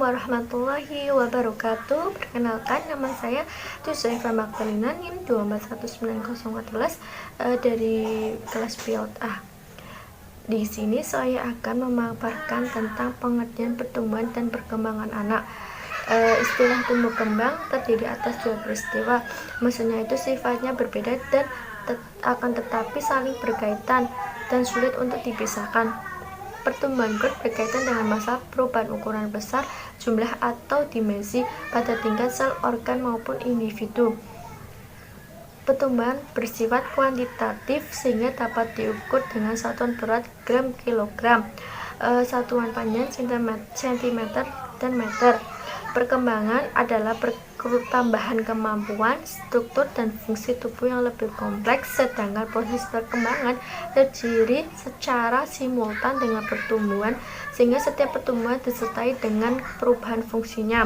warahmatullahi wabarakatuh. Perkenalkan, nama saya Tuzaifah Magdalena NIM 2419014 dari kelas PIOT A. Di sini saya akan memaparkan tentang pengertian pertumbuhan dan perkembangan anak. Istilah tumbuh kembang terdiri atas dua peristiwa, maksudnya itu sifatnya berbeda dan akan tetapi saling berkaitan dan sulit untuk dipisahkan. Pertumbuhan growth berkaitan dengan masa perubahan ukuran besar, jumlah atau dimensi pada tingkat sel, organ maupun individu. Pertumbuhan bersifat kuantitatif sehingga dapat diukur dengan satuan berat gram, kilogram, satuan panjang sentimeter dan meter. Perkembangan adalah pertambahan kemampuan, struktur, dan fungsi tubuh yang lebih kompleks, sedangkan proses perkembangan terjadi secara simultan dengan pertumbuhan, sehingga setiap pertumbuhan disertai dengan perubahan fungsinya.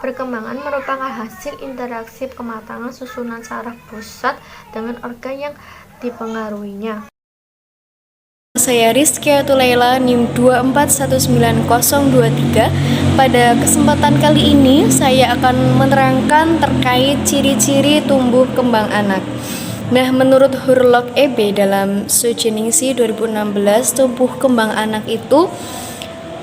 Perkembangan merupakan hasil interaksi kematangan susunan saraf pusat dengan organ yang dipengaruhinya. Saya Rizky Atulaila NIM 2419023. Pada kesempatan kali ini saya akan menerangkan terkait ciri-ciri tumbuh kembang anak. Nah, menurut Hurlok EB dalam Soejeningsi 2016, tumbuh kembang anak itu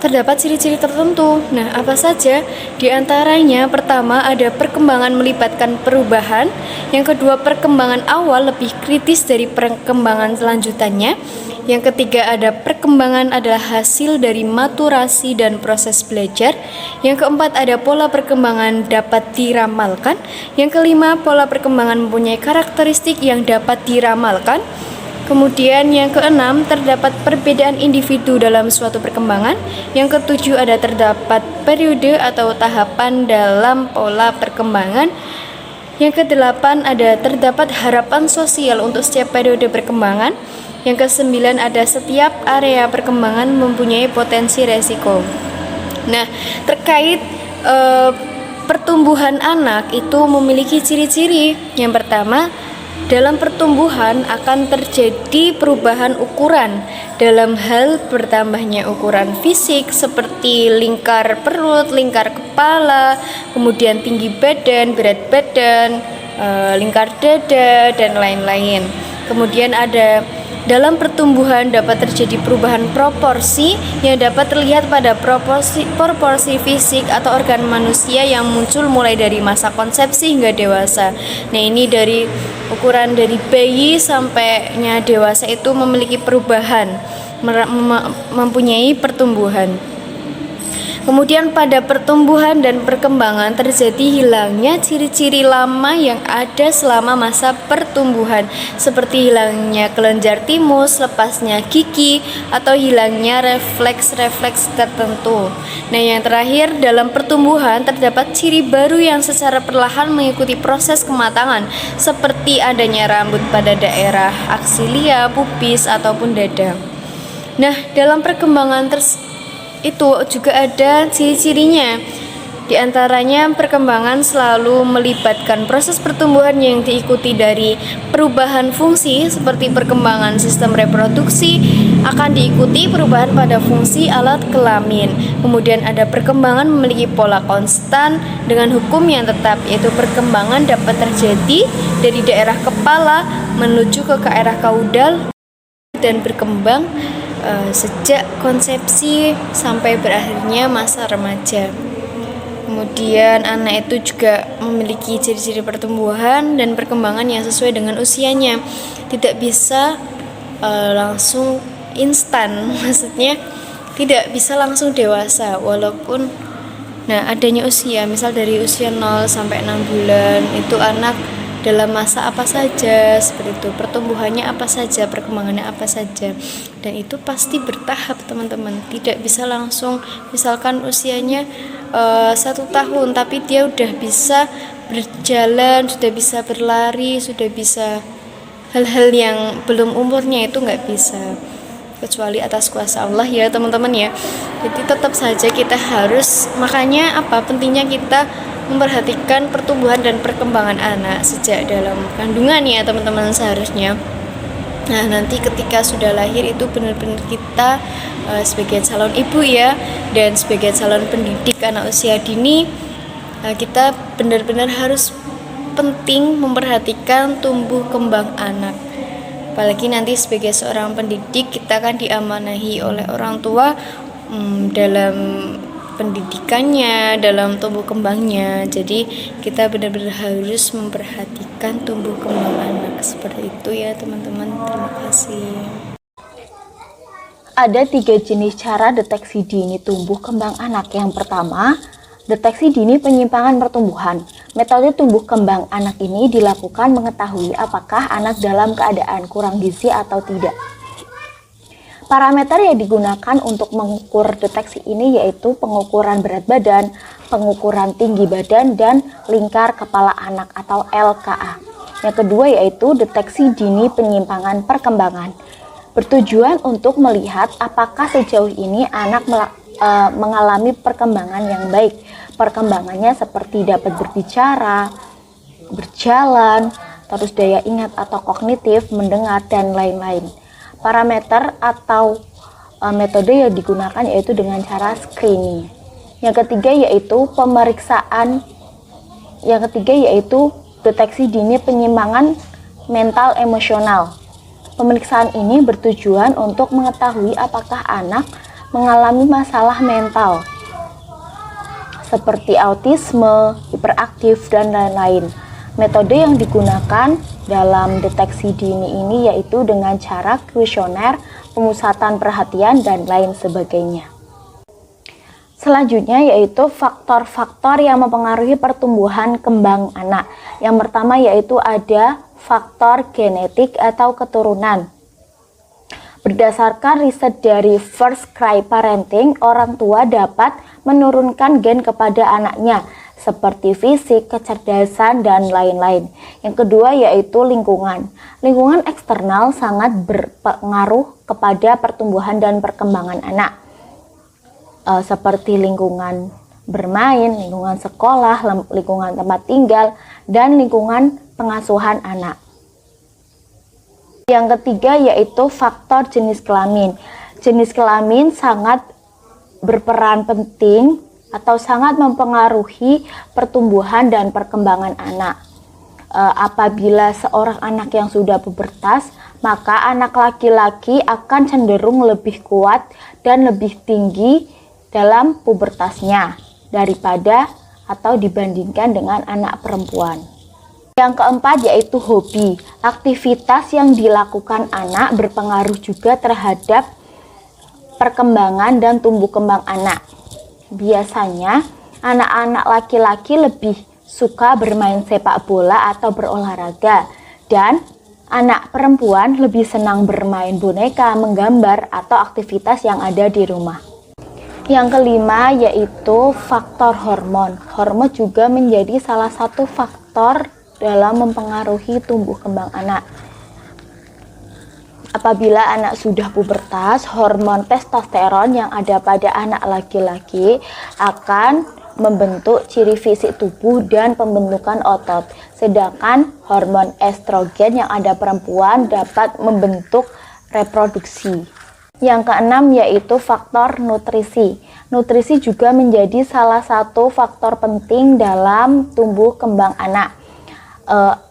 terdapat ciri-ciri tertentu. Nah, apa saja? Di antaranya, pertama ada perkembangan melibatkan perubahan. Yang kedua, perkembangan awal lebih kritis dari perkembangan selanjutannya. Yang ketiga, ada perkembangan adalah hasil dari maturasi dan proses belajar. Yang keempat, ada pola perkembangan dapat diramalkan. Yang kelima, pola perkembangan mempunyai karakteristik yang dapat diramalkan. Kemudian yang keenam, terdapat perbedaan individu dalam suatu perkembangan. Yang ketujuh, ada terdapat periode atau tahapan dalam pola perkembangan. Yang kedelapan, ada terdapat harapan sosial untuk setiap periode perkembangan. Yang kesembilan, ada setiap area perkembangan mempunyai potensi resiko. Nah, terkait pertumbuhan anak itu memiliki ciri-ciri. Yang pertama, dalam pertumbuhan akan terjadi perubahan ukuran dalam hal bertambahnya ukuran fisik seperti lingkar perut, lingkar kepala, kemudian tinggi badan, berat badan, lingkar dada, dan lain-lain. Kemudian ada dalam pertumbuhan dapat terjadi perubahan proporsi yang dapat terlihat pada proporsi fisik atau organ manusia yang muncul mulai dari masa konsepsi hingga dewasa. Nah, ini dari ukuran dari bayi sampai dewasa itu memiliki perubahan, mempunyai pertumbuhan. Kemudian pada pertumbuhan dan perkembangan terjadi hilangnya ciri-ciri lama yang ada selama masa pertumbuhan, seperti hilangnya kelenjar timus, lepasnya gigi, atau hilangnya refleks-refleks tertentu. Nah, yang terakhir, dalam pertumbuhan terdapat ciri baru yang secara perlahan mengikuti proses kematangan, seperti adanya rambut pada daerah aksilia, pubis, ataupun dada. Nah, dalam perkembangan itu juga ada ciri-cirinya. Di antaranya, perkembangan selalu melibatkan proses pertumbuhan yang diikuti dari perubahan fungsi seperti perkembangan sistem reproduksi, akan diikuti perubahan pada fungsi alat kelamin. Kemudian ada perkembangan memiliki pola konstan dengan hukum yang tetap, yaitu perkembangan dapat terjadi dari daerah kepala menuju ke arah kaudal dan berkembang sejak konsepsi sampai berakhirnya masa remaja. Kemudian anak itu juga memiliki ciri-ciri pertumbuhan dan perkembangan yang sesuai dengan usianya. Tidak bisa langsung instan, maksudnya tidak bisa langsung dewasa walaupun adanya usia, misal dari usia 0 sampai 6 bulan itu anak dalam masa apa saja, seperti itu, pertumbuhannya apa saja, perkembangannya apa saja, dan itu pasti bertahap, teman-teman. Tidak bisa langsung, misalkan usianya 1 tahun tapi dia udah bisa berjalan, sudah bisa berlari, sudah bisa hal-hal yang belum umurnya, itu nggak bisa, kecuali atas kuasa Allah ya, teman-teman ya. Jadi tetap saja kita harus, makanya pentingnya kita memperhatikan pertumbuhan dan perkembangan anak sejak dalam kandungan ya, teman-teman, seharusnya. Nah, nanti ketika sudah lahir itu benar-benar kita sebagai calon ibu ya, dan sebagai calon pendidik anak usia dini, kita benar-benar harus penting memperhatikan tumbuh kembang anak. Apalagi nanti sebagai seorang pendidik, kita kan diamanahi oleh orang tua dalam pendidikannya, dalam tumbuh kembangnya. Jadi kita benar-benar harus memperhatikan tumbuh kembang anak. Seperti itu ya teman-teman. Terima kasih. Ada 3 jenis cara deteksi dini tumbuh kembang anak. Yang pertama, deteksi dini penyimpangan pertumbuhan. Metode tumbuh kembang anak ini dilakukan mengetahui apakah anak dalam keadaan kurang gizi atau tidak. Parameter yang digunakan untuk mengukur deteksi ini yaitu pengukuran berat badan, pengukuran tinggi badan, dan lingkar kepala anak atau LKA. Yang kedua yaitu deteksi dini penyimpangan perkembangan. Bertujuan untuk melihat apakah sejauh ini anak mengalami perkembangan yang baik. Perkembangannya seperti dapat berbicara, berjalan, terus daya ingat atau kognitif, mendengar, dan lain-lain. Parameter atau metode yang digunakan yaitu dengan cara screening. Yang ketiga yaitu deteksi dini penyimpangan mental emosional. Pemeriksaan ini bertujuan untuk mengetahui apakah anak mengalami masalah mental seperti autisme, hiperaktif, dan lain-lain. Metode yang digunakan dalam deteksi dini ini yaitu dengan cara kuesioner, pemusatan perhatian, dan lain sebagainya. Selanjutnya yaitu faktor-faktor yang mempengaruhi pertumbuhan kembang anak. Yang pertama yaitu ada faktor genetik atau keturunan. Berdasarkan riset dari First Cry Parenting, orang tua dapat menurunkan gen kepada anaknya seperti fisik, kecerdasan, dan lain-lain. Yang kedua yaitu lingkungan. Lingkungan eksternal sangat berpengaruh kepada pertumbuhan dan perkembangan anak. Seperti lingkungan bermain, lingkungan sekolah, lingkungan tempat tinggal, dan lingkungan pengasuhan anak. Yang ketiga yaitu faktor jenis kelamin. Jenis kelamin sangat berperan penting atau sangat mempengaruhi pertumbuhan dan perkembangan anak. Apabila seorang anak yang sudah pubertas, maka anak laki-laki akan cenderung lebih kuat dan lebih tinggi dalam pubertasnya daripada atau dibandingkan dengan anak perempuan. Yang keempat yaitu hobi. Aktivitas yang dilakukan anak berpengaruh juga terhadap perkembangan dan tumbuh kembang anak. Biasanya anak-anak laki-laki lebih suka bermain sepak bola atau berolahraga, dan anak perempuan lebih senang bermain boneka, menggambar, atau aktivitas yang ada di rumah. Yang kelima yaitu faktor hormon. Hormon juga menjadi salah satu faktor dalam mempengaruhi tumbuh kembang anak. Apabila anak sudah pubertas, hormon testosteron yang ada pada anak laki-laki akan membentuk ciri fisik tubuh dan pembentukan otot. Sedangkan hormon estrogen yang ada perempuan dapat membentuk reproduksi. Yang keenam yaitu faktor nutrisi. Nutrisi juga menjadi salah satu faktor penting dalam tumbuh kembang anak.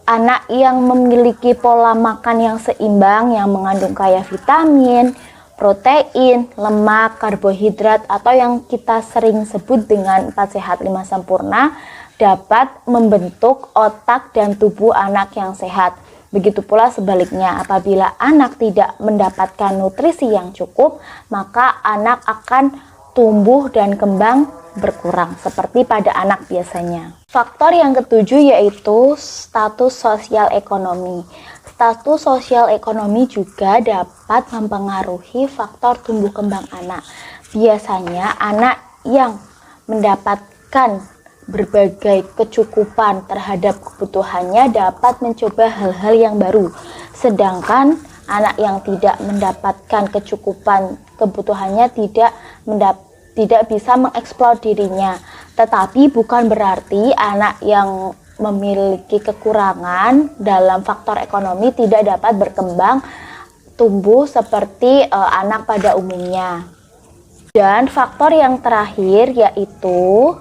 Anak yang memiliki pola makan yang seimbang, yang mengandung kaya vitamin, protein, lemak, karbohidrat, atau yang kita sering sebut dengan 4 sehat 5 sempurna, dapat membentuk otak dan tubuh anak yang sehat. Begitu pula sebaliknya, apabila anak tidak mendapatkan nutrisi yang cukup, maka anak akan tumbuh dan kembang berkurang seperti pada anak biasanya. Faktor yang ketujuh yaitu status sosial ekonomi. Status sosial ekonomi juga dapat mempengaruhi faktor tumbuh kembang anak. Biasanya anak yang mendapatkan berbagai kecukupan terhadap kebutuhannya dapat mencoba hal-hal yang baru. Sedangkan anak yang tidak mendapatkan kecukupan kebutuhannya tidak bisa mengeksplor dirinya. Tetapi bukan berarti anak yang memiliki kekurangan dalam faktor ekonomi tidak dapat berkembang tumbuh seperti anak pada umumnya. Dan faktor yang terakhir yaitu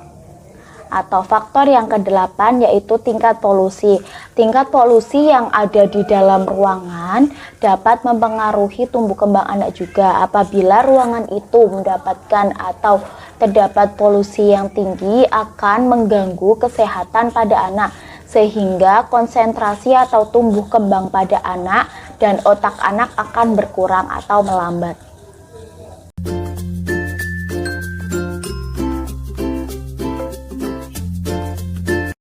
faktor yang ke-8 yaitu tingkat polusi. Tingkat polusi yang ada di dalam ruangan dapat mempengaruhi tumbuh kembang anak juga. Apabila ruangan itu mendapatkan atau terdapat polusi yang tinggi akan mengganggu kesehatan pada anak, sehingga konsentrasi atau tumbuh kembang pada anak dan otak anak akan berkurang atau melambat.